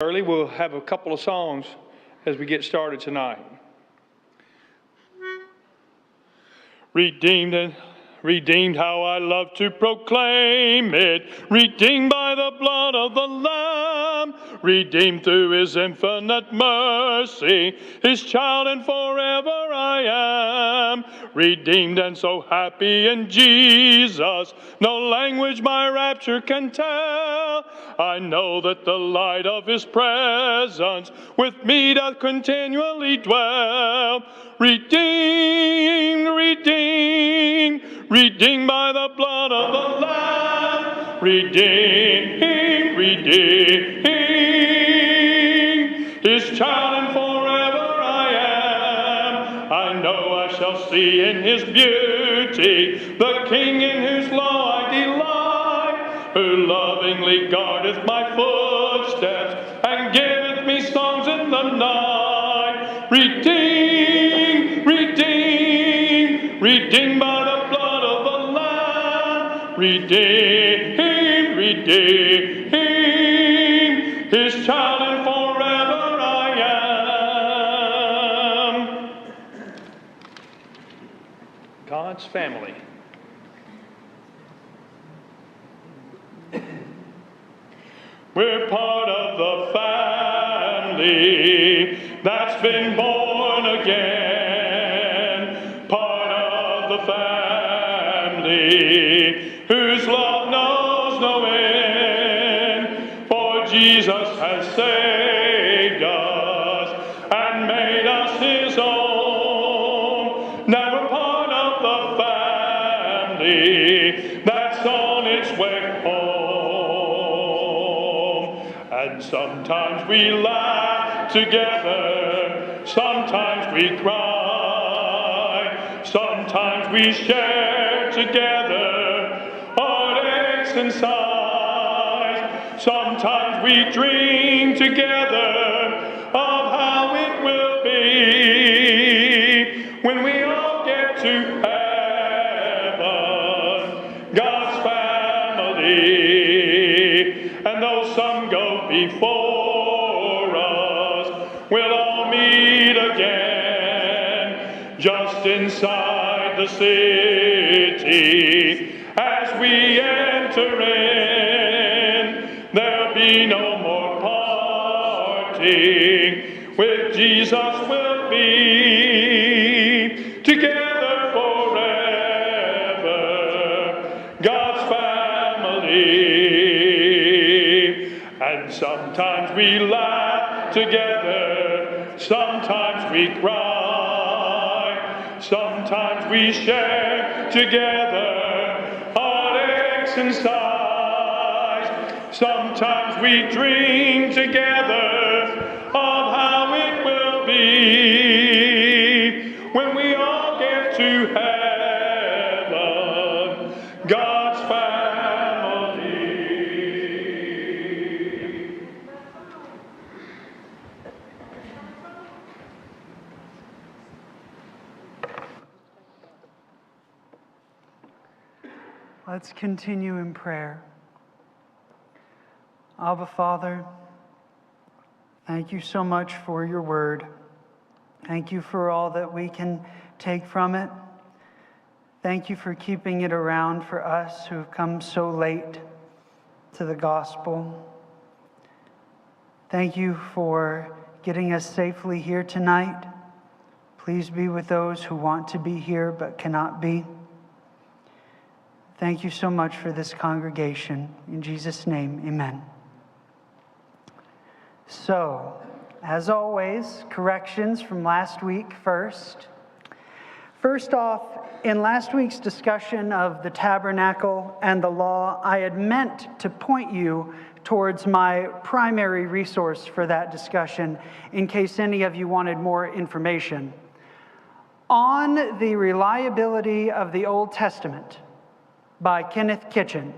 Early, we'll have a couple of songs as we get started tonight. Redeemed, how I love to proclaim it. Redeemed by the blood of the Lamb. Redeemed through his infinite mercy. His child and forever I am. Redeemed and so happy in Jesus. No language my rapture can tell. I know that the light of his presence with me doth continually dwell. Redeemed by the blood of the Lamb. Redeemed, his child and forever I am. I know I shall see in his beauty the King in whose law I delight, who lovingly guardeth my footsteps and giveth me songs in the night. Redeemed by the blood of the Lamb. Redeemed, his child and forever I am. God's family. We're part of the family that's been born again. Part of the family whose love knows no end. For Jesus has saved us and made us his own. Now we're part of the family that's on its way home. And sometimes we laugh together, sometimes we cry, sometimes we share together heartaches and sighs. Sometimes we dream together of how it will be when we all get to heaven, God's family. And though some go before us, we'll all meet again just inside the city. As we enter in, there'll be no more parting. With Jesus we'll be together forever, God's family. And sometimes we laugh together, sometimes we cry, sometimes we share together heartaches and sighs. Sometimes we dream together of how it will be when we all get to heaven, God's family. Let's continue in prayer. Abba, Father, thank you so much for your word. Thank you for all that we can take from it. Thank you for keeping it around for us who have come so late to the gospel. Thank you for getting us safely here tonight. Please be with those who want to be here but cannot be. Thank you so much for this congregation. In Jesus' name, amen. So, as always, corrections from last week first. First off, in last week's discussion of the tabernacle and the law, I had meant to point you towards my primary resource for that discussion in case any of you wanted more information. On the Reliability of the Old Testament by Kenneth Kitchen.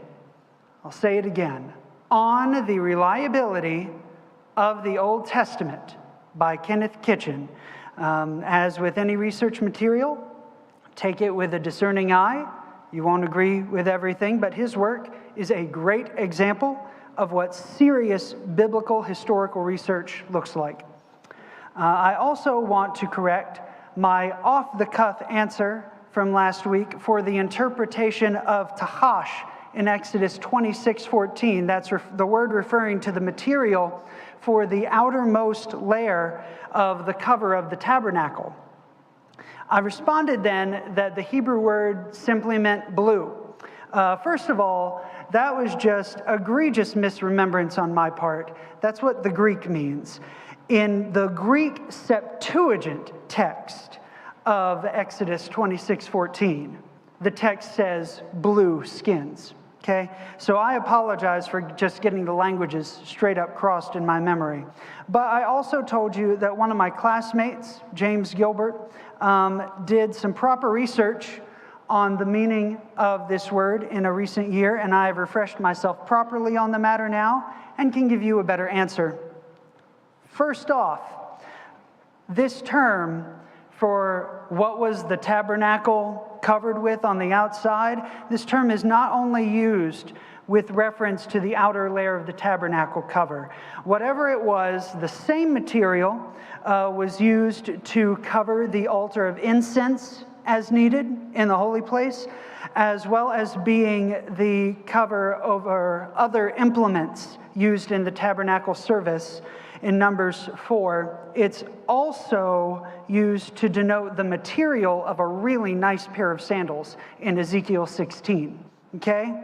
I'll say it again. On the Reliability of the Old Testament by Kenneth Kitchen. As with any research material, take it with a discerning eye. You won't agree with everything, but his work is a great example of what serious biblical historical research looks like. I also want to correct my off-the-cuff answer from last week for the interpretation of tahash in Exodus 26:14. That's the word referring to the material for the outermost layer of the cover of the tabernacle. I responded then that the Hebrew word simply meant blue. First of all, that was just egregious misremembrance on my part. That's what the Greek means. In the Greek Septuagint text of Exodus 26:14, the text says blue skins. Okay, so I apologize for just getting the languages straight up crossed in my memory. But I also told you that one of my classmates, James Gilbert, did some proper research on the meaning of this word in a recent year, and I have refreshed myself properly on the matter now and can give you a better answer. First off, this term for what was the tabernacle covered with on the outside, this term is not only used with reference to the outer layer of the tabernacle cover. Whatever it was, the same material was used to cover the altar of incense as needed in the holy place, as well as being the cover over other implements used in the tabernacle service in Numbers 4. It's also used to denote the material of a really nice pair of sandals in Ezekiel 16, okay?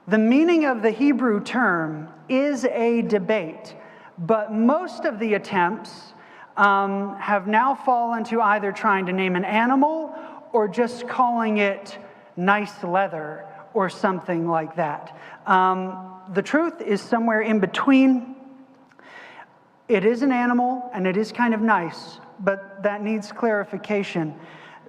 The meaning of the Hebrew term is a debate, but most of the attempts have now fallen to either trying to name an animal or just calling it nice leather or something like that. The truth is somewhere in between. It is an animal, and it is kind of nice, but that needs clarification.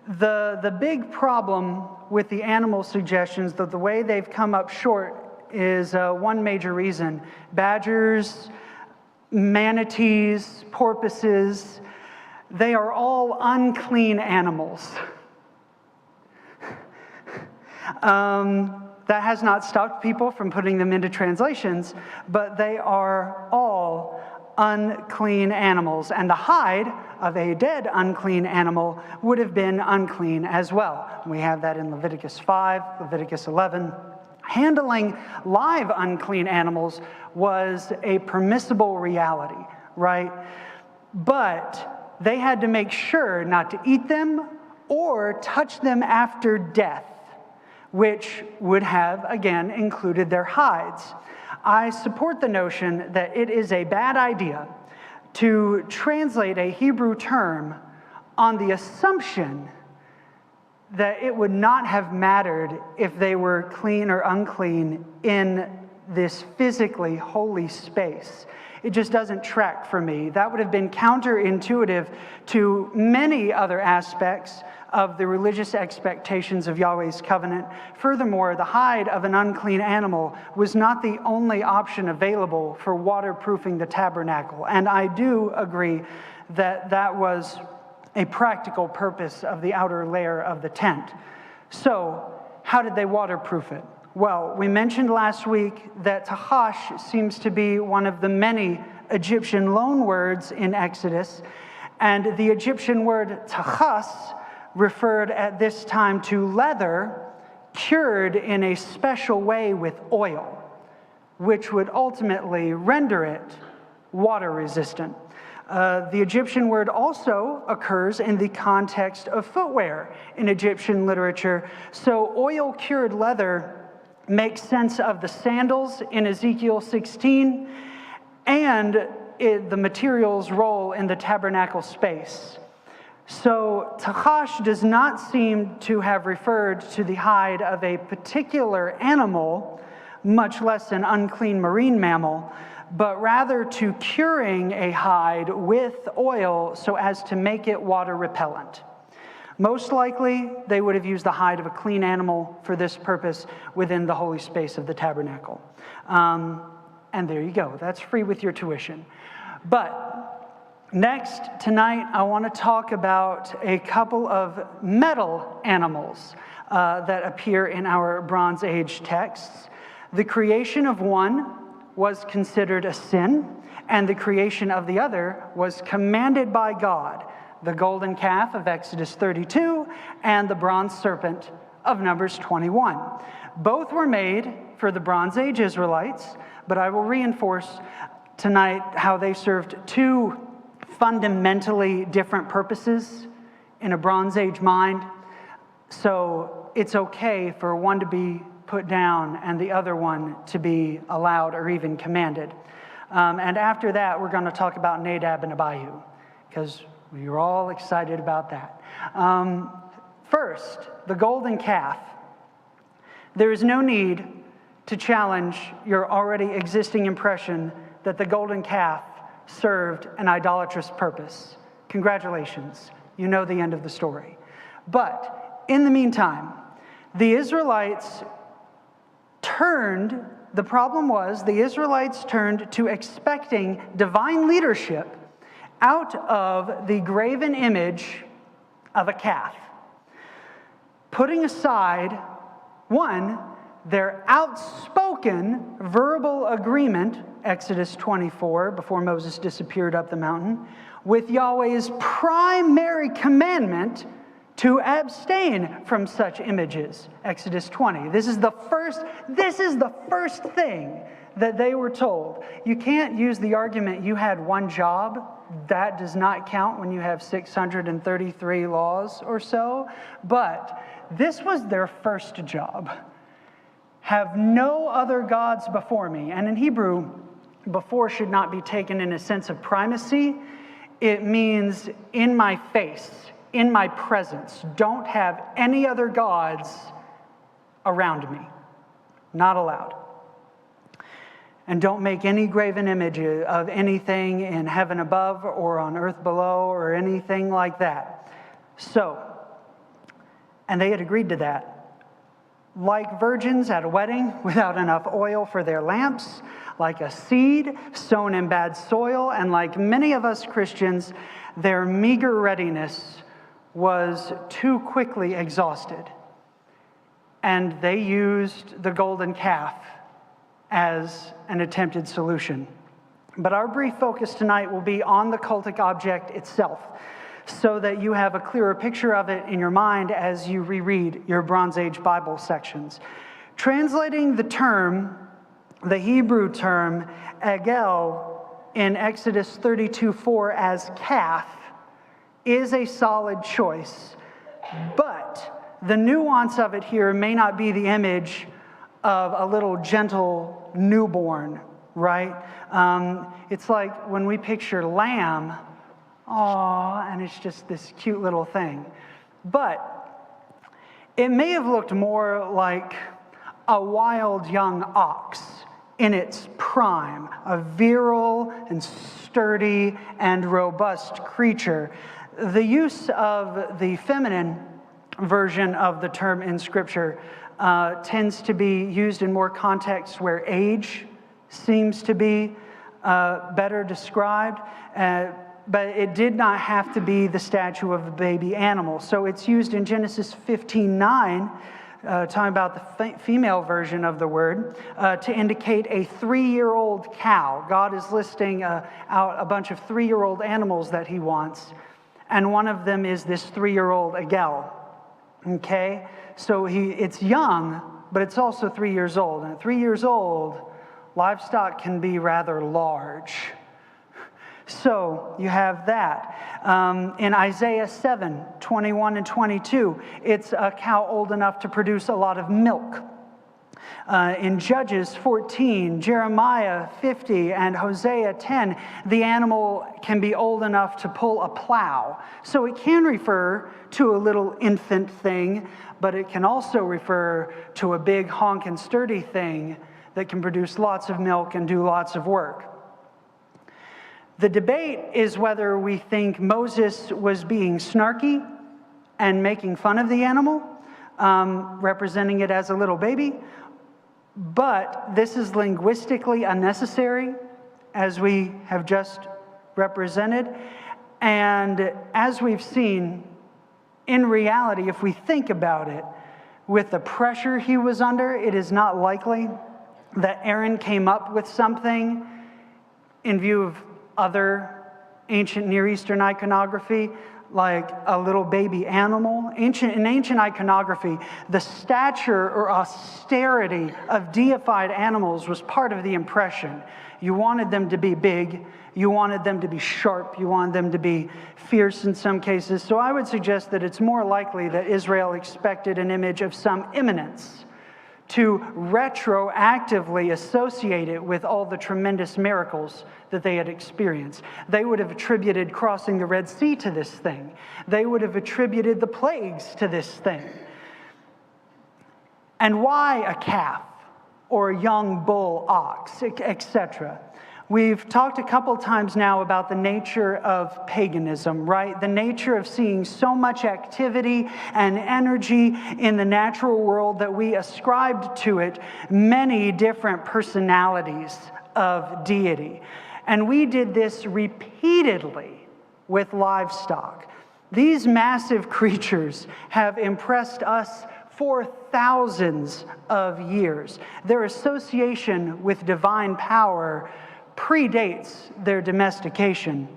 The big problem with the animal suggestions, the way they've come up short, is one major reason. Badgers, manatees, porpoises, they are all unclean animals. That has not stopped people from putting them into translations, but they are all unclean animals, and the hide of a dead unclean animal would have been unclean as well. We have that in Leviticus 5, Leviticus 11. Handling live unclean animals was a permissible reality, right? But they had to make sure not to eat them or touch them after death, which would have, again, included their hides. I support the notion that it is a bad idea to translate a Hebrew term on the assumption that it would not have mattered if they were clean or unclean in this physically holy space. It just doesn't track for me. That would have been counterintuitive to many other aspects of the religious expectations of Yahweh's covenant. Furthermore, the hide of an unclean animal was not the only option available for waterproofing the tabernacle. And I do agree that that was a practical purpose of the outer layer of the tent. So, how did they waterproof it? Well, we mentioned last week that tahash seems to be one of the many Egyptian loanwords in Exodus, and the Egyptian word tahas referred at this time to leather cured in a special way with oil, which would ultimately render it water resistant. The Egyptian word also occurs in the context of footwear in Egyptian literature. So oil-cured leather makes sense of the sandals in Ezekiel 16 and the material's role in the tabernacle space. So tahash does not seem to have referred to the hide of a particular animal, much less an unclean marine mammal, but rather to curing a hide with oil so as to make it water repellent. Most likely, they would have used the hide of a clean animal for this purpose within the holy space of the tabernacle. And there you go. That's free with your tuition. But next, tonight, I want to talk about a couple of metal animals that appear in our Bronze Age texts. The creation of one was considered a sin, and the creation of the other was commanded by God. The golden calf of Exodus 32 and the bronze serpent of Numbers 21. Both were made for the Bronze Age Israelites, but I will reinforce tonight how they served two fundamentally different purposes in a Bronze Age mind. So it's okay for one to be put down and the other one to be allowed or even commanded. And after that, we're going to talk about Nadab and Abihu, because we were all excited about that. First, the golden calf. There is no need to challenge your already existing impression that the golden calf served an idolatrous purpose. Congratulations, you know the end of the story. But in the meantime, the Israelites turned to expecting divine leadership out of the graven image of a calf, putting aside, one, their outspoken verbal agreement, Exodus 24, before Moses disappeared up the mountain, with Yahweh's primary commandment to abstain from such images, Exodus 20. This is the first thing that they were told. You can't use the argument you had one job. That does not count when you have 633 laws or so. But this was their first job. Have no other gods before me. And in Hebrew, before should not be taken in a sense of primacy. It means in my face, in my presence. Don't have any other gods around me. Not allowed. And don't make any graven image of anything in heaven above or on earth below or anything like that. So, and they had agreed to that. Like virgins at a wedding without enough oil for their lamps, like a seed sown in bad soil, and like many of us Christians, their meager readiness was too quickly exhausted. And they used the golden calf as an attempted solution. But our brief focus tonight will be on the cultic object itself, so that you have a clearer picture of it in your mind as you reread your Bronze Age Bible sections. Translating the Hebrew term, egel, in Exodus 32:4 as calf, is a solid choice. But the nuance of it here may not be the image of a little gentle newborn, right? It's like when we picture lamb, and it's just this cute little thing. But it may have looked more like a wild young ox in its prime, a virile and sturdy and robust creature. The use of the feminine version of the term in Scripture tends to be used in more contexts where age seems to be better described. But it did not have to be the statue of a baby animal. So it's used in Genesis 15:9, talking about the female version of the word, to indicate a 3-year-old cow. God is listing out a bunch of 3-year-old animals that he wants. And one of them is this 3-year-old egel. Okay? So it's young, but it's also 3 years old. And at 3 years old, livestock can be rather large. So you have that. In Isaiah 7:21 and 22, it's a cow old enough to produce a lot of milk. In Judges 14, Jeremiah 50, and Hosea 10, the animal can be old enough to pull a plow. So it can refer to a little infant thing, but it can also refer to a big honking sturdy thing that can produce lots of milk and do lots of work. The debate is whether we think Moses was being snarky and making fun of the animal, representing it as a little baby. But this is linguistically unnecessary, as we have just represented. And as we've seen, in reality, if we think about it, with the pressure he was under, it is not likely that Aaron came up with something in view of other ancient Near Eastern iconography, like a little baby animal. In ancient iconography, the stature or austerity of deified animals was part of the impression. You wanted them to be big, you wanted them to be sharp, you wanted them to be fierce in some cases. So I would suggest that it's more likely that Israel expected an image of some eminence to retroactively associate it with all the tremendous miracles that they had experienced. They would have attributed crossing the Red Sea to this thing. They would have attributed the plagues to this thing. And why a calf or a young bull ox, etc.? We've talked a couple times now about the nature of paganism, right? The nature of seeing so much activity and energy in the natural world that we ascribed to it many different personalities of deity. And we did this repeatedly with livestock. These massive creatures have impressed us for thousands of years. Their association with divine power predates their domestication.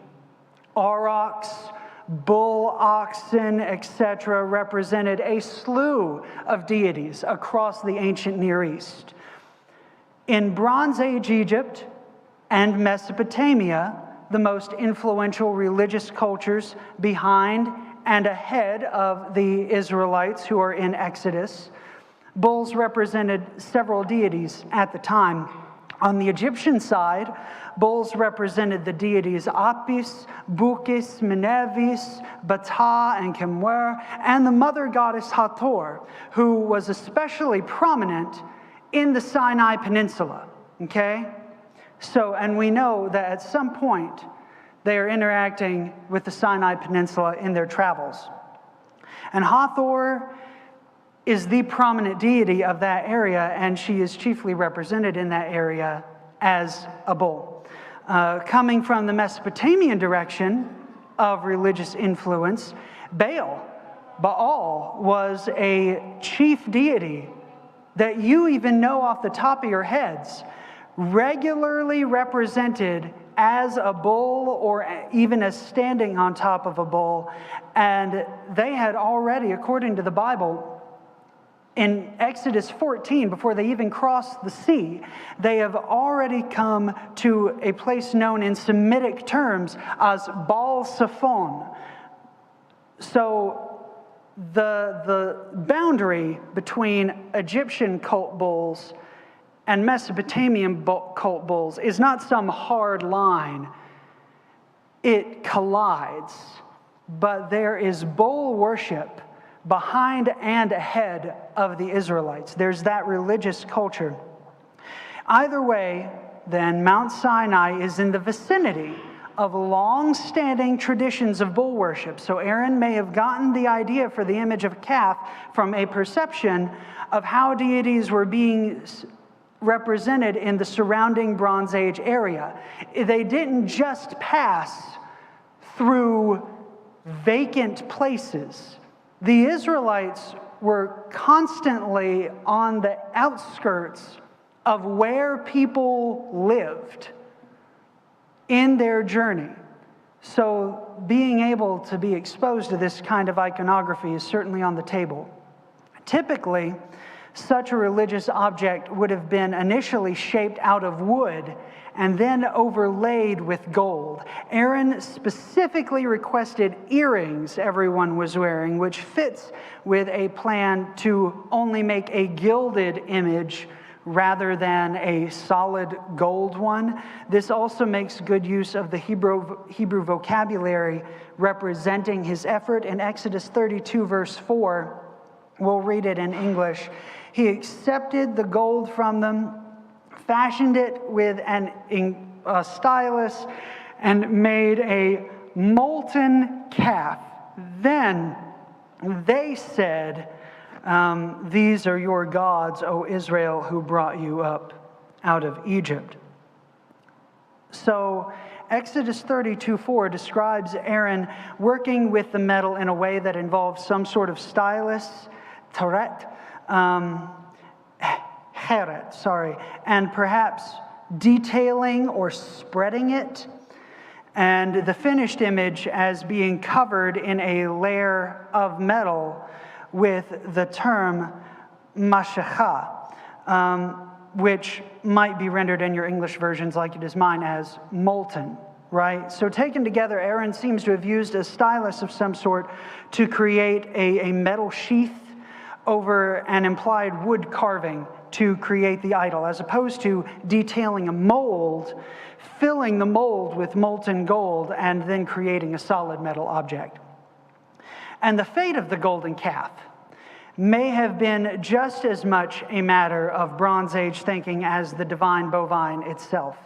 Aurochs, bull oxen, etc., represented a slew of deities across the ancient Near East. In Bronze Age Egypt and Mesopotamia, the most influential religious cultures behind and ahead of the Israelites who are in Exodus, bulls represented several deities at the time. On the Egyptian side, bulls represented the deities Apis, Bukis, Menevis, Bata, and Kemwer, and the mother goddess Hathor, who was especially prominent in the Sinai Peninsula. Okay? So, and we know that at some point they are interacting with the Sinai Peninsula in their travels. And Hathor is the prominent deity of that area, and she is chiefly represented in that area as a bull. Coming from the Mesopotamian direction of religious influence, Baal was a chief deity that you even know off the top of your heads, regularly represented as a bull or even as standing on top of a bull. And they had already, according to the Bible, in Exodus 14, before they even crossed the sea, they have already come to a place known in Semitic terms as Baal Zephon. So the boundary between Egyptian cult bulls and Mesopotamian cult bulls is not some hard line. It collides, but there is bull worship behind and ahead of the Israelites. There's that religious culture. Either way, then, Mount Sinai is in the vicinity of long-standing traditions of bull worship. So Aaron may have gotten the idea for the image of a calf from a perception of how deities were being represented in the surrounding Bronze Age area. They didn't just pass through vacant places. The Israelites were constantly on the outskirts of where people lived in their journey. So being able to be exposed to this kind of iconography is certainly on the table. Typically, such a religious object would have been initially shaped out of wood and then overlaid with gold. Aaron specifically requested earrings everyone was wearing, which fits with a plan to only make a gilded image rather than a solid gold one. This also makes good use of the Hebrew vocabulary representing his effort. In Exodus 32, verse 4, we'll read it in English. He accepted the gold from them, fashioned it with a stylus, and made a molten calf. Then they said, "These are your gods, O Israel, who brought you up out of Egypt." So Exodus 32:4 describes Aaron working with the metal in a way that involves some sort of stylus, taret, and perhaps detailing or spreading it, and the finished image as being covered in a layer of metal with the term mashecha, which might be rendered in your English versions like it is mine as molten, right? So taken together, Aaron seems to have used a stylus of some sort to create a metal sheath over an implied wood carving to create the idol, as opposed to detailing a mold, filling the mold with molten gold, and then creating a solid metal object. And the fate of the golden calf may have been just as much a matter of Bronze Age thinking as the divine bovine itself.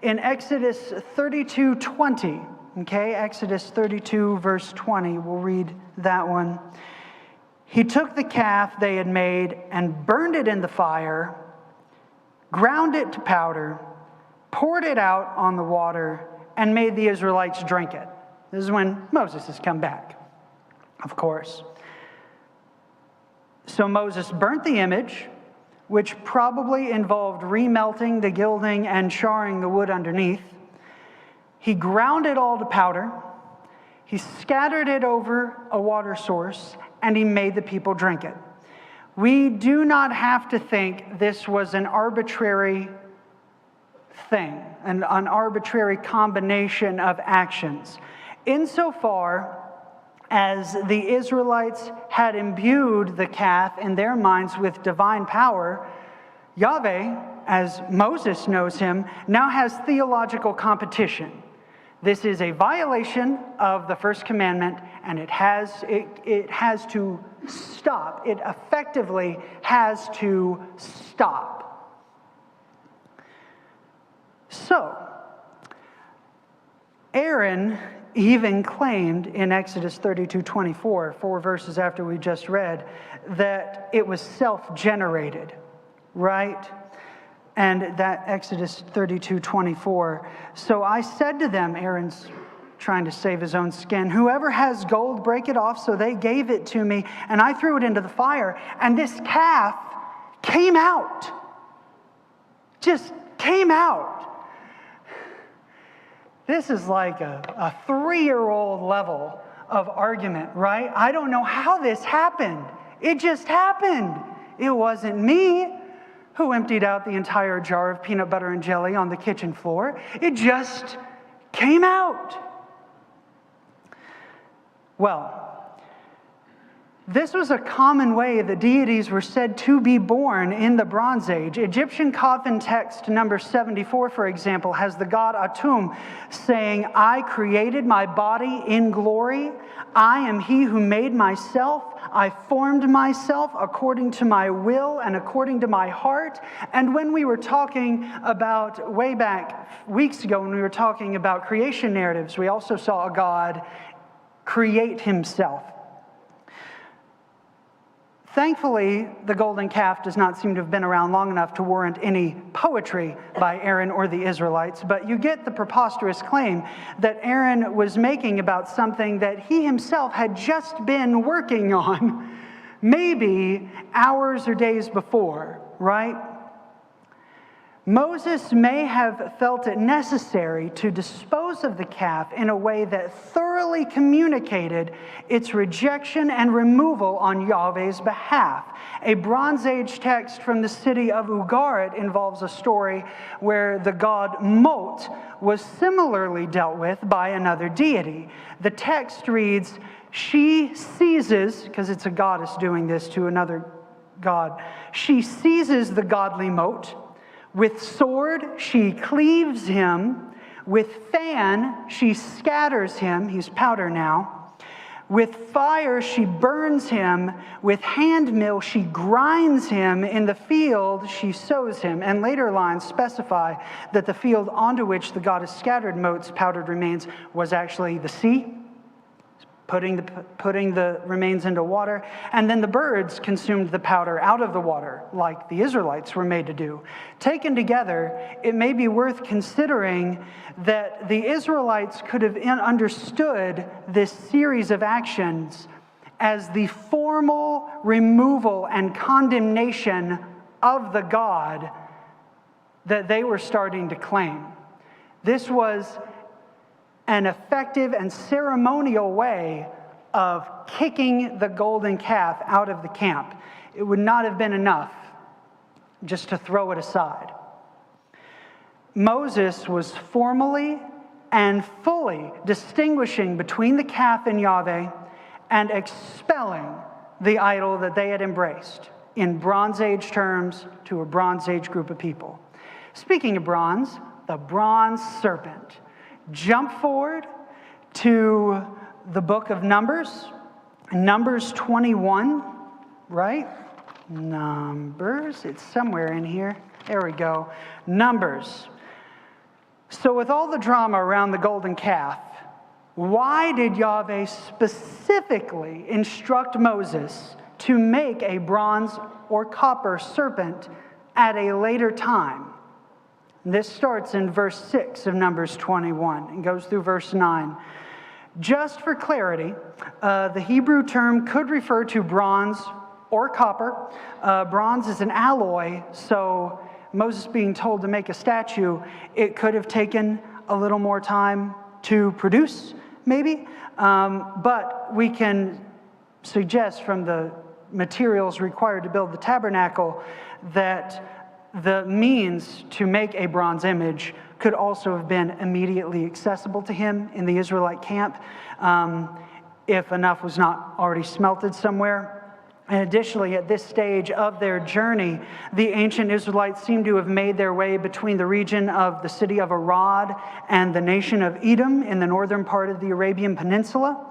In Exodus 32:20, okay, Exodus 32 verse 20, we'll read that one. He took the calf they had made and burned it in the fire, ground it to powder, poured it out on the water, and made the Israelites drink it. This is when Moses has come back, of course. So Moses burnt the image, which probably involved remelting the gilding and charring the wood underneath. He ground it all to powder. He scattered it over a water source, and he made the people drink it. We do not have to think this was an arbitrary thing, an arbitrary combination of actions. Insofar as the Israelites had imbued the calf in their minds with divine power, Yahweh, as Moses knows him, now has theological competition. This is a violation of the first commandment, and it has to stop. It effectively has to stop. So, Aaron even claimed in Exodus 32:24, 4 verses after we just read, that it was self-generated, right? And that Exodus 32:24. So I said to them, Aaron's trying to save his own skin, whoever has gold, break it off. So they gave it to me, and I threw it into the fire, and this calf came out. Just came out. This is like a 3-year-old level of argument, right? I don't know how this happened. It just happened. It wasn't me who emptied out the entire jar of peanut butter and jelly on the kitchen floor. It just came out. Well, this was a common way the deities were said to be born in the Bronze Age. Egyptian coffin text number 74, for example, has the god Atum saying, I created my body in glory. I am he who made myself. I formed myself according to my will and according to my heart. And when we were talking about, way back weeks ago, when we were talking about creation narratives, we also saw a god create himself. Thankfully, the golden calf does not seem to have been around long enough to warrant any poetry by Aaron or the Israelites, but you get the preposterous claim that Aaron was making about something that he himself had just been working on, maybe hours or days before, right? Moses may have felt it necessary to dispose of the calf in a way that thoroughly communicated its rejection and removal on Yahweh's behalf. A Bronze Age text from the city of Ugarit involves a story where the god Mot was similarly dealt with by another deity. The text reads, she seizes, because it's a goddess doing this to another god, she seizes the godly Mot. With sword, she cleaves him. With fan, she scatters him. He's powder now. With fire, she burns him. With hand mill, she grinds him. In the field, she sows him. And later lines specify that the field onto which the goddess scattered Mot's powdered remains was actually the sea, putting the remains into water, and then the birds consumed the powder out of the water, like the Israelites were made to do. Taken together, it may be worth considering that the Israelites could have understood this series of actions as the formal removal and condemnation of the God that they were starting to claim. This was an effective and ceremonial way of kicking the golden calf out of the camp. It would not have been enough just to throw it aside. Moses was formally and fully distinguishing between the calf and Yahweh and expelling the idol that they had embraced in Bronze Age terms to a Bronze Age group of people. Speaking of bronze, the bronze serpent. Jump forward to the book of Numbers, Numbers 21, right? Numbers, it's somewhere in here. There we go. Numbers. So with all the drama around the golden calf, why did Yahweh specifically instruct Moses to make a bronze or copper serpent at a later time? And this starts in verse 6 of Numbers 21 and goes through verse 9. Just for clarity, the Hebrew term could refer to bronze or copper. Bronze is an alloy, so Moses being told to make a statue, it could have taken a little more time to produce, maybe. But we can suggest from the materials required to build the tabernacle that the means to make a bronze image could also have been immediately accessible to him in the Israelite camp, if enough was not already smelted somewhere. And additionally, at this stage of their journey, the ancient Israelites seem to have made their way between the region of the city of Arad and the nation of Edom in the northern part of the Arabian Peninsula,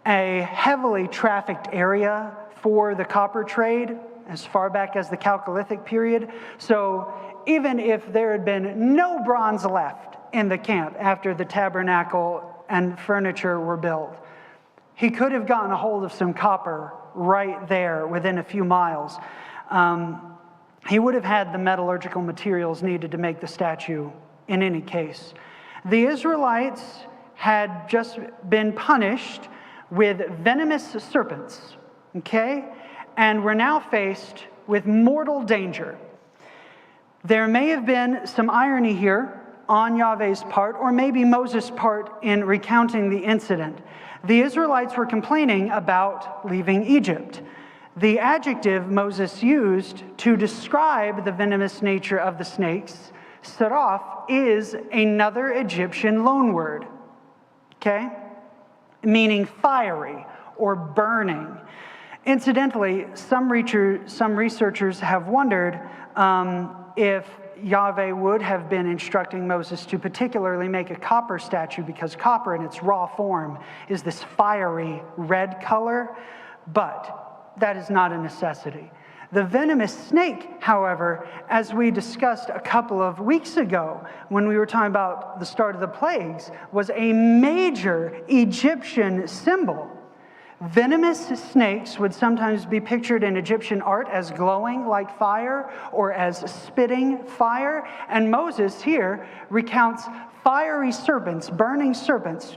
a heavily trafficked area for the copper trade as far back as the Chalcolithic period. So even if there had been no bronze left in the camp after the tabernacle and furniture were built, he could have gotten a hold of some copper right there within a few miles. He would have had the metallurgical materials needed to make the statue in any case. The Israelites had just been punished with venomous serpents, okay? And were now faced with mortal danger. There may have been some irony here on Yahweh's part, or maybe Moses' part in recounting the incident. The Israelites were complaining about leaving Egypt. The adjective Moses used to describe the venomous nature of the snakes, saraf, is another Egyptian loanword, okay? Meaning fiery or burning. Incidentally, some researchers have wondered if Yahweh would have been instructing Moses to particularly make a copper statue, because copper in its raw form is this fiery red color, but that is not a necessity. The venomous snake, however, as we discussed a couple of weeks ago when we were talking about the start of the plagues, was a major Egyptian symbol. Venomous snakes would sometimes be pictured in Egyptian art as glowing like fire or as spitting fire. And Moses here recounts fiery serpents, burning serpents.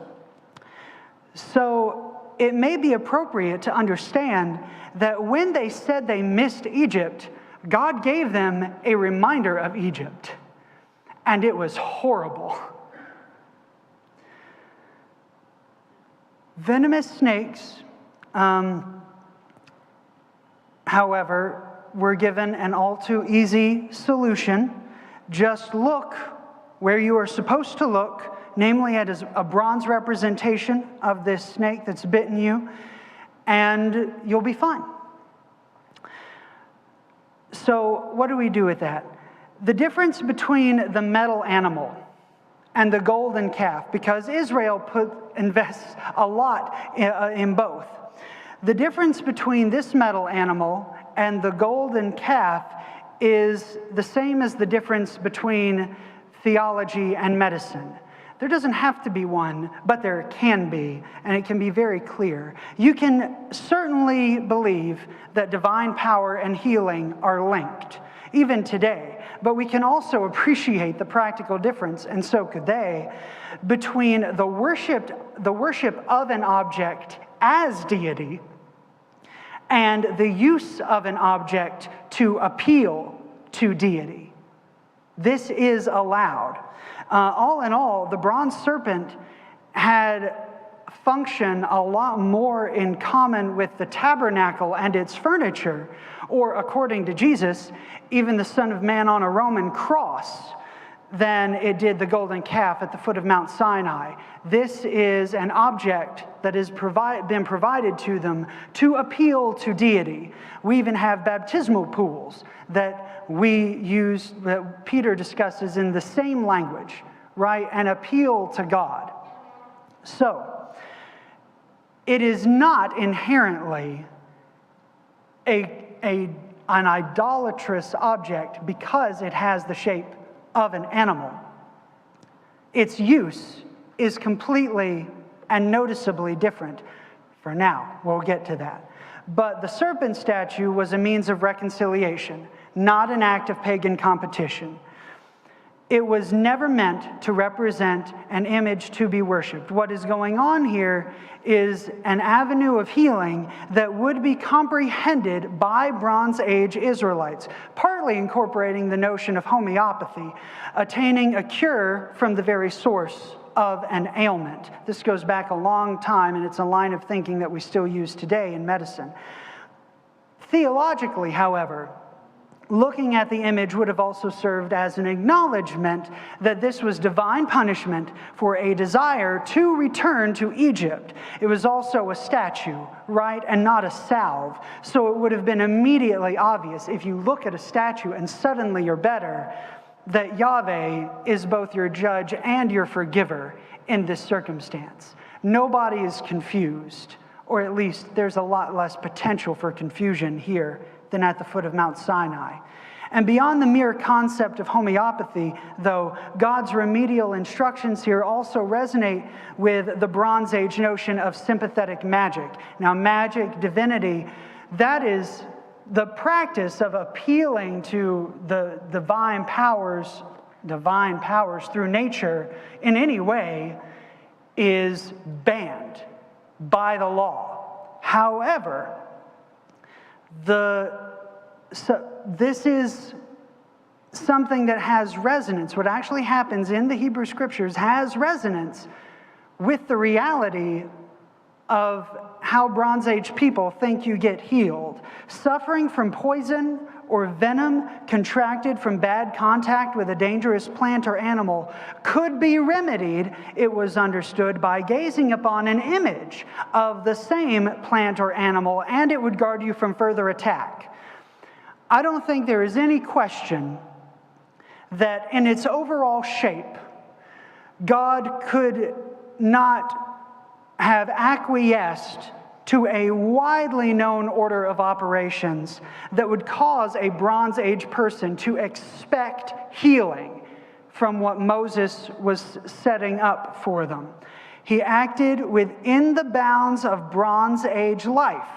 So it may be appropriate to understand that when they said they missed Egypt, God gave them a reminder of Egypt. And it was horrible. Venomous snakes, however, were given an all too easy solution. Just look where you are supposed to look, namely at a bronze representation of this snake that's bitten you, and you'll be fine. So what do we do with that? The difference between the metal animal and the golden calf, because Israel invests a lot in both. The difference between this metal animal and the golden calf is the same as the difference between theology and medicine. There doesn't have to be one, but there can be, and it can be very clear. You can certainly believe that divine power and healing are linked, even today. But we can also appreciate the practical difference, and so could they, between the worship of an object as deity and the use of an object to appeal to deity. This is allowed. All in all, the bronze serpent had function a lot more in common with the tabernacle and its furniture, or according to Jesus, even the Son of Man on a Roman cross, than it did the golden calf at the foot of Mount Sinai. This is an object that has been provided to them to appeal to deity. We even have baptismal pools that we use, that Peter discusses in the same language, right? An appeal to God. So, it is not inherently an idolatrous object because it has the shape of an animal. Its use is completely and noticeably different. For now, we'll get to that. But the serpent statue was a means of reconciliation, not an act of pagan competition. It was never meant to represent an image to be worshipped. What is going on here is an avenue of healing that would be comprehended by Bronze Age Israelites, partly incorporating the notion of homeopathy, attaining a cure from the very source of an ailment. This goes back a long time, and it's a line of thinking that we still use today in medicine. Theologically, however, looking at the image would have also served as an acknowledgement that this was divine punishment for a desire to return to Egypt. It was also a statue, right, and not a salve. So it would have been immediately obvious if you look at a statue and suddenly you're better, that Yahweh is both your judge and your forgiver in this circumstance. Nobody is confused, or at least there's a lot less potential for confusion here than at the foot of Mount Sinai. And beyond the mere concept of homeopathy, though, God's remedial instructions here also resonate with the Bronze Age notion of sympathetic magic. Now, magic, divinity, that is the practice of appealing to the divine powers through nature in any way is banned by the law. However, this is something that has resonance. What actually happens in the Hebrew Scriptures has resonance with the reality of how Bronze Age people think you get healed. Suffering from poison or venom contracted from bad contact with a dangerous plant or animal could be remedied, it was understood, by gazing upon an image of the same plant or animal, and it would guard you from further attack. I don't think there is any question that in its overall shape, God could not have acquiesced to a widely known order of operations that would cause a Bronze Age person to expect healing from what Moses was setting up for them. He acted within the bounds of Bronze Age life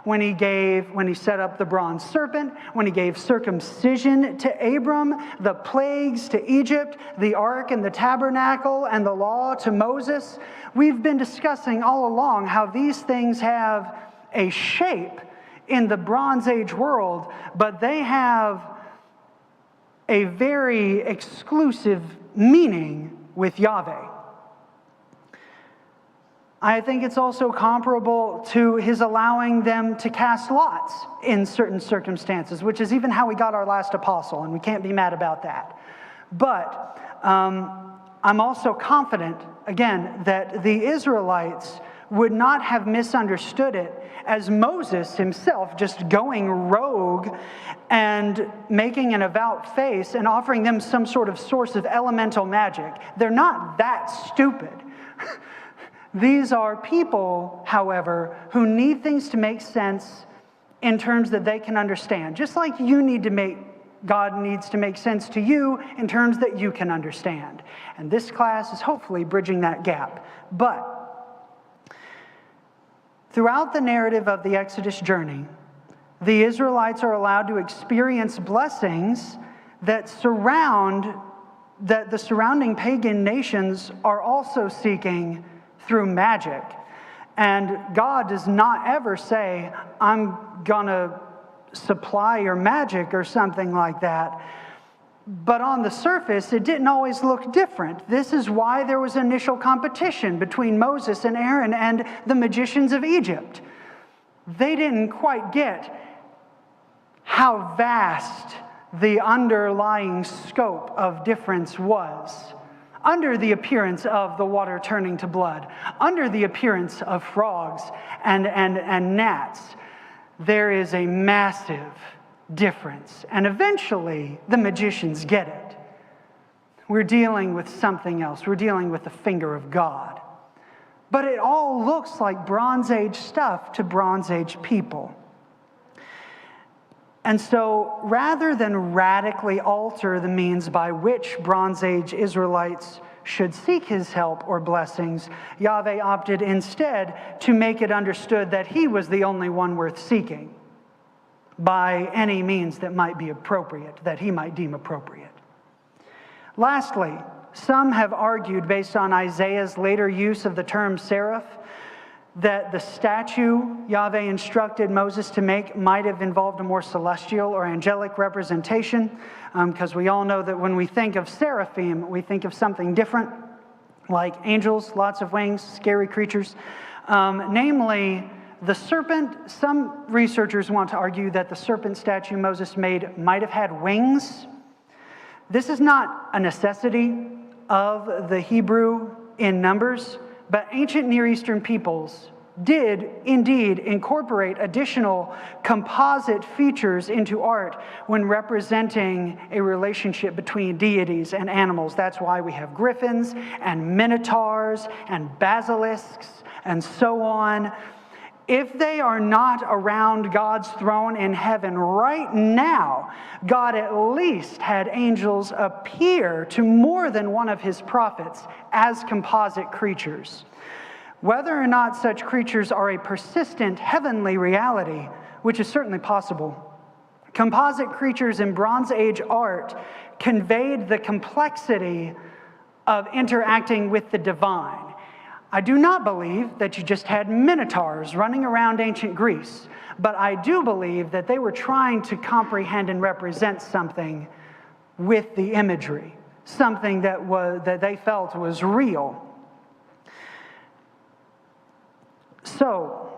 when he set up the bronze serpent, when he gave circumcision to Abram, the plagues to Egypt, the ark and the tabernacle and the law to Moses. We've been discussing all along how these things have a shape in the Bronze Age world, but they have a very exclusive meaning with Yahweh. I think it's also comparable to his allowing them to cast lots in certain circumstances, which is even how we got our last apostle, and we can't be mad about that. But I'm also confident, again, that the Israelites would not have misunderstood it as Moses himself just going rogue and making an about face and offering them some sort of source of elemental magic. They're not that stupid. These are people, however, who need things to make sense in terms that they can understand. Just like God needs to make sense to you in terms that you can understand. And this class is hopefully bridging that gap. But throughout the narrative of the Exodus journey, the Israelites are allowed to experience blessings that the surrounding pagan nations are also seeking through magic. And God does not ever say, I'm gonna supply or magic or something like that. But on the surface, it didn't always look different. This is why there was initial competition between Moses and Aaron and the magicians of Egypt. They didn't quite get how vast the underlying scope of difference was. Under the appearance of the water turning to blood, under the appearance of frogs and gnats, there is a massive difference. And eventually, the magicians get it. We're dealing with something else. We're dealing with the finger of God. But it all looks like Bronze Age stuff to Bronze Age people. And so, rather than radically alter the means by which Bronze Age Israelites should seek his help or blessings, Yahweh opted instead to make it understood that he was the only one worth seeking by any means that might be appropriate, that he might deem appropriate. Lastly, some have argued, based on Isaiah's later use of the term seraph, that the statue Yahweh instructed Moses to make might have involved a more celestial or angelic representation, because we all know that when we think of seraphim, we think of something different, like angels, lots of wings, scary creatures. Namely, the serpent. Some researchers want to argue that the serpent statue Moses made might have had wings. This is not a necessity of the Hebrew in Numbers, but ancient Near Eastern peoples did indeed incorporate additional composite features into art when representing a relationship between deities and animals. That's why we have griffins and minotaurs and basilisks and so on. If they are not around God's throne in heaven right now, God at least had angels appear to more than one of his prophets as composite creatures. Whether or not such creatures are a persistent heavenly reality, which is certainly possible, composite creatures in Bronze Age art conveyed the complexity of interacting with the divine. I do not believe that you just had minotaurs running around ancient Greece, but I do believe that they were trying to comprehend and represent something with the imagery, something that they felt was real. So,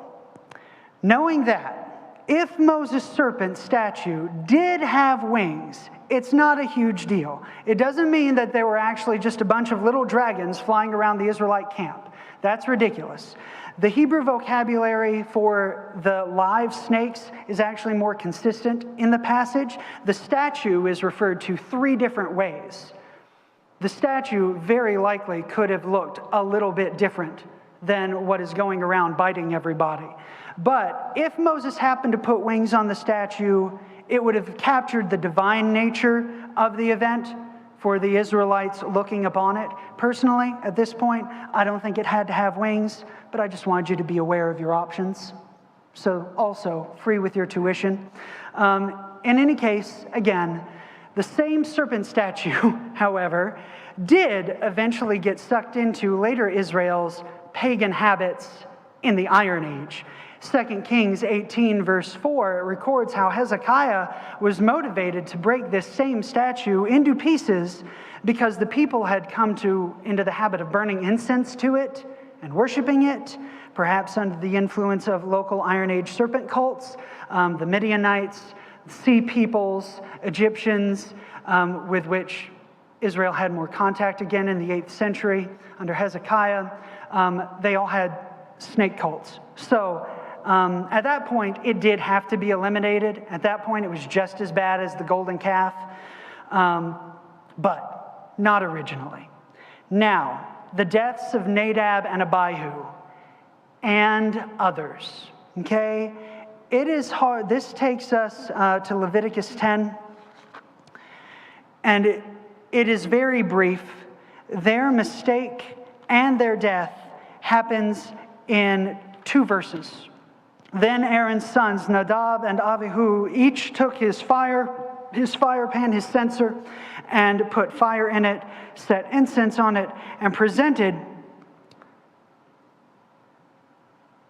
knowing that, if Moses' serpent statue did have wings, it's not a huge deal. It doesn't mean that there were actually just a bunch of little dragons flying around the Israelite camp. That's ridiculous. The Hebrew vocabulary for the live snakes is actually more consistent in the passage. The statue is referred to 3 different ways. The statue very likely could have looked a little bit different than what is going around biting everybody. But if Moses happened to put wings on the statue, it would have captured the divine nature of the event for the Israelites looking upon it. Personally, at this point, I don't think it had to have wings, but I just wanted you to be aware of your options. So also, free with your tuition. In any case, again, the same serpent statue, however, did eventually get sucked into later Israel's pagan habits in the Iron Age. 2 Kings 18 verse 4 records how Hezekiah was motivated to break this same statue into pieces because the people had come into the habit of burning incense to it and worshiping it, perhaps under the influence of local Iron Age serpent cults, the Midianites, Sea peoples, Egyptians, with which Israel had more contact again in the 8th century under Hezekiah. They all had snake cults. So at that point, it did have to be eliminated. At that point, it was just as bad as the golden calf, but not originally. Now, the deaths of Nadab and Abihu and others, okay? It is hard. This takes us to Leviticus 10, and it is very brief. Their mistake and their death happens in 2 verses. Then Aaron's sons, Nadab and Abihu, each took his fire pan, his censer, and put fire in it, set incense on it, and presented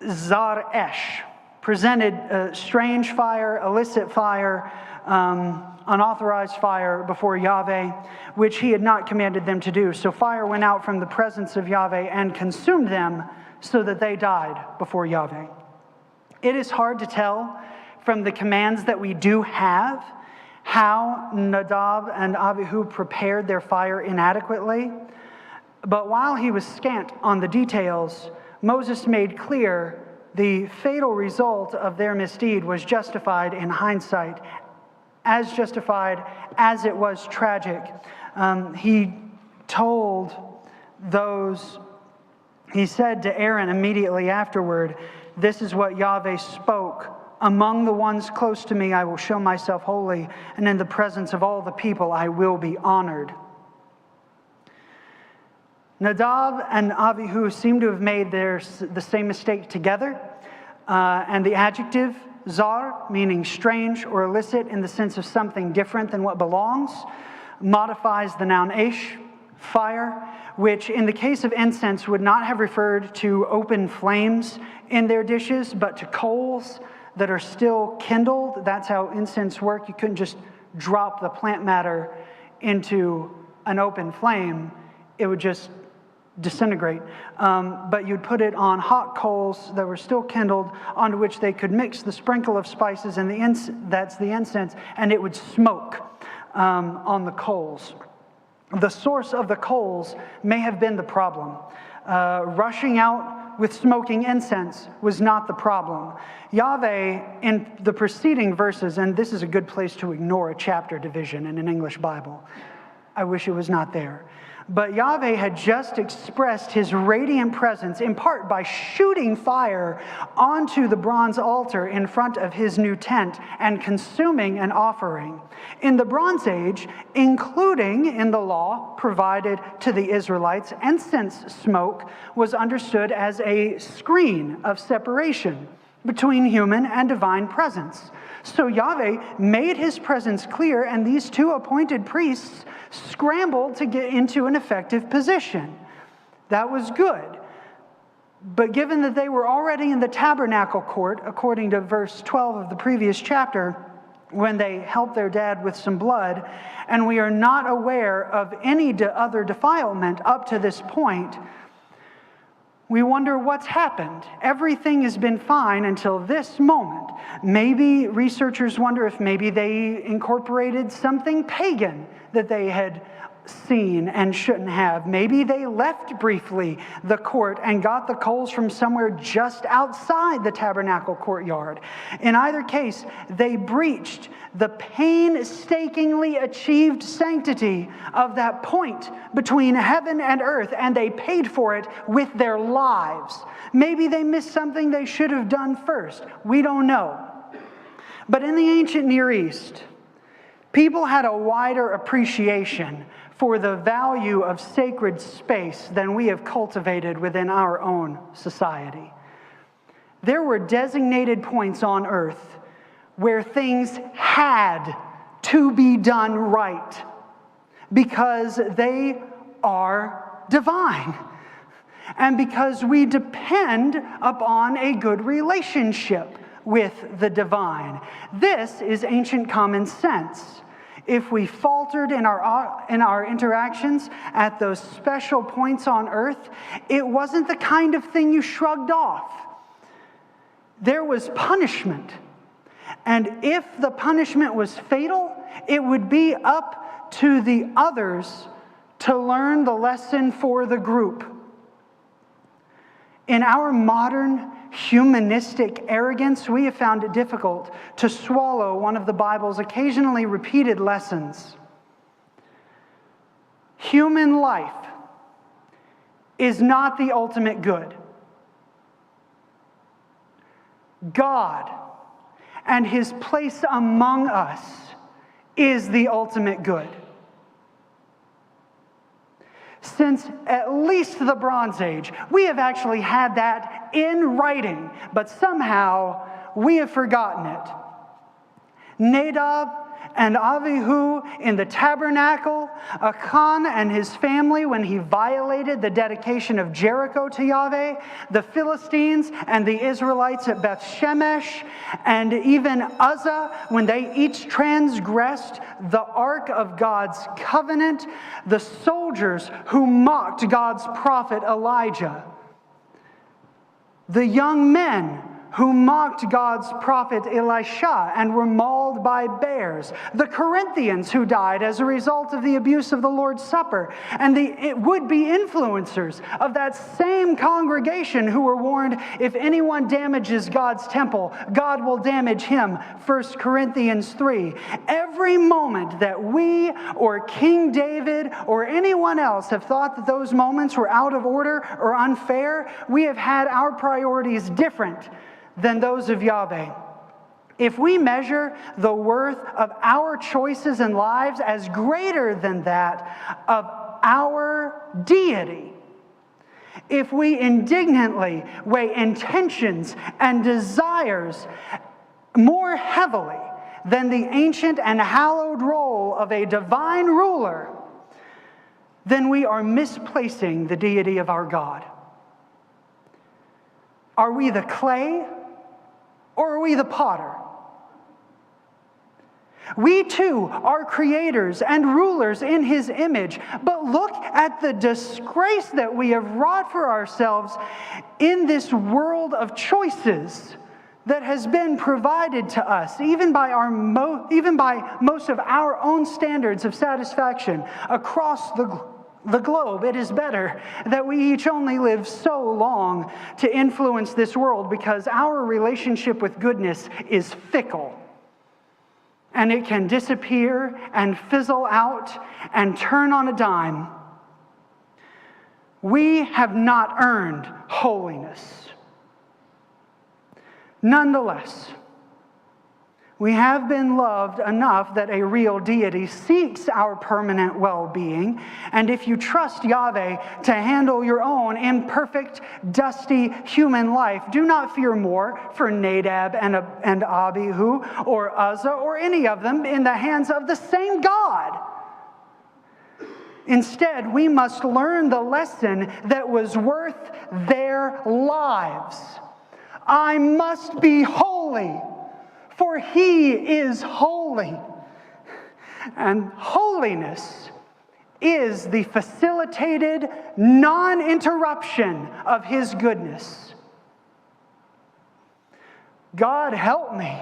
Zar-esh. presented strange fire, illicit fire, unauthorized fire before Yahweh, which he had not commanded them to do. So fire went out from the presence of Yahweh and consumed them so that they died before Yahweh. It is hard to tell from the commands that we do have how Nadab and Abihu prepared their fire inadequately. But while he was scant on the details, Moses made clear the fatal result of their misdeed was justified in hindsight, as justified as it was tragic. He said to Aaron immediately afterward, "This is what Yahweh spoke. Among the ones close to me I will show myself holy, and in the presence of all the people I will be honored." Nadab and Abihu seem to have made the same mistake together, and the adjective zar, meaning strange or illicit in the sense of something different than what belongs, modifies the noun esh, fire, which in the case of incense would not have referred to open flames in their dishes, but to coals that are still kindled. That's how incense worked. You couldn't just drop the plant matter into an open flame. It would just disintegrate. But you'd put it on hot coals that were still kindled, onto which they could mix the sprinkle of spices and that's the incense, and it would smoke on the coals. The source of the coals may have been the problem. Rushing out with smoking incense was not the problem. Yahweh, in the preceding verses, and this is a good place to ignore a chapter division in an English Bible. I wish it was not there. But Yahweh had just expressed his radiant presence, in part by shooting fire onto the bronze altar in front of his new tent and consuming an offering. In the Bronze Age, including in the law provided to the Israelites, incense smoke was understood as a screen of separation between human and divine presence. So Yahweh made his presence clear, and these two appointed priests scrambled to get into an effective position. That was good. But given that they were already in the tabernacle court, according to verse 12 of the previous chapter, when they helped their dad with some blood, and we are not aware of any other defilement up to this point, we wonder what's happened. Everything has been fine until this moment. Maybe researchers wonder if maybe they incorporated something pagan that they had seen and shouldn't have. Maybe they left briefly the court and got the coals from somewhere just outside the tabernacle courtyard. In either case, they breached the painstakingly achieved sanctity of that point between heaven and earth, and they paid for it with their lives. Maybe they missed something they should have done first. We don't know. But in the ancient Near East, people had a wider appreciation for the value of sacred space than we have cultivated within our own society. There were designated points on earth where things had to be done right because they are divine and because we depend upon a good relationship with the divine. This is ancient common sense. If we faltered in our interactions at those special points on earth, it wasn't the kind of thing you shrugged off. There was punishment. And if the punishment was fatal, it would be up to the others to learn the lesson for the group. In our modern humanistic arrogance, we have found it difficult to swallow one of the Bible's occasionally repeated lessons. Human life is not the ultimate good. God and his place among us is the ultimate good. Since at least the Bronze Age, we have actually had that in writing, but somehow we have forgotten it. Nadab and Abihu in the tabernacle, Achan and his family when he violated the dedication of Jericho to Yahweh, the Philistines and the Israelites at Beth Shemesh, and even Uzzah when they each transgressed the ark of God's covenant, the soldiers who mocked God's prophet Elijah, the young men who mocked God's prophet Elisha and were mauled by bears, the Corinthians who died as a result of the abuse of the Lord's Supper, and the would-be influencers of that same congregation who were warned, if anyone damages God's temple, God will damage him, 1 Corinthians 3. Every moment that we or King David or anyone else have thought that those moments were out of order or unfair, we have had our priorities different than those of Yahweh. If we measure the worth of our choices and lives as greater than that of our deity, if we indignantly weigh intentions and desires more heavily than the ancient and hallowed role of a divine ruler, then we are misplacing the deity of our God. Are we the clay? Or are we the potter? We too are creators and rulers in His image, but look at the disgrace that we have wrought for ourselves in this world of choices that has been provided to us, even by most of our own standards of satisfaction across the globe. It is better that we each only live so long to influence this world, because our relationship with goodness is fickle. And it can disappear and fizzle out and turn on a dime. We have not earned holiness. Nonetheless, we have been loved enough that a real deity seeks our permanent well-being. And if you trust Yahweh to handle your own imperfect, dusty human life, do not fear more for Nadab and Abihu or Uzzah or any of them in the hands of the same God. Instead, we must learn the lesson that was worth their lives. I must be holy, for He is holy. And holiness is the facilitated non-interruption of His goodness. God, help me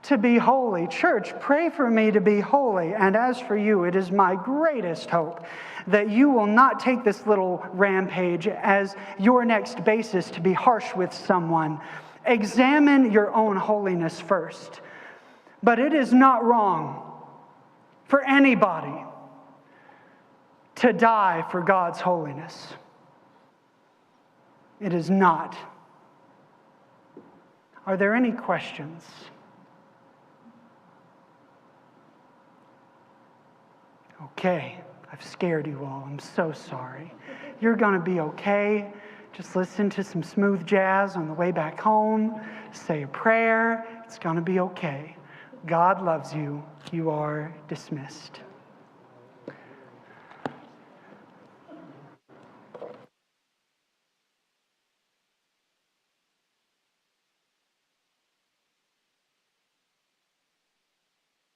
to be holy. Church, pray for me to be holy. And as for you, it is my greatest hope that you will not take this little rampage as your next basis to be harsh with someone. Examine your own holiness first. But it is not wrong for anybody to die for God's holiness. It is not. Are there any questions? Okay, I've scared you all. I'm so sorry. You're going to be okay. Just listen to some smooth jazz on the way back home. Say a prayer. It's going to be okay. God loves you. You are dismissed.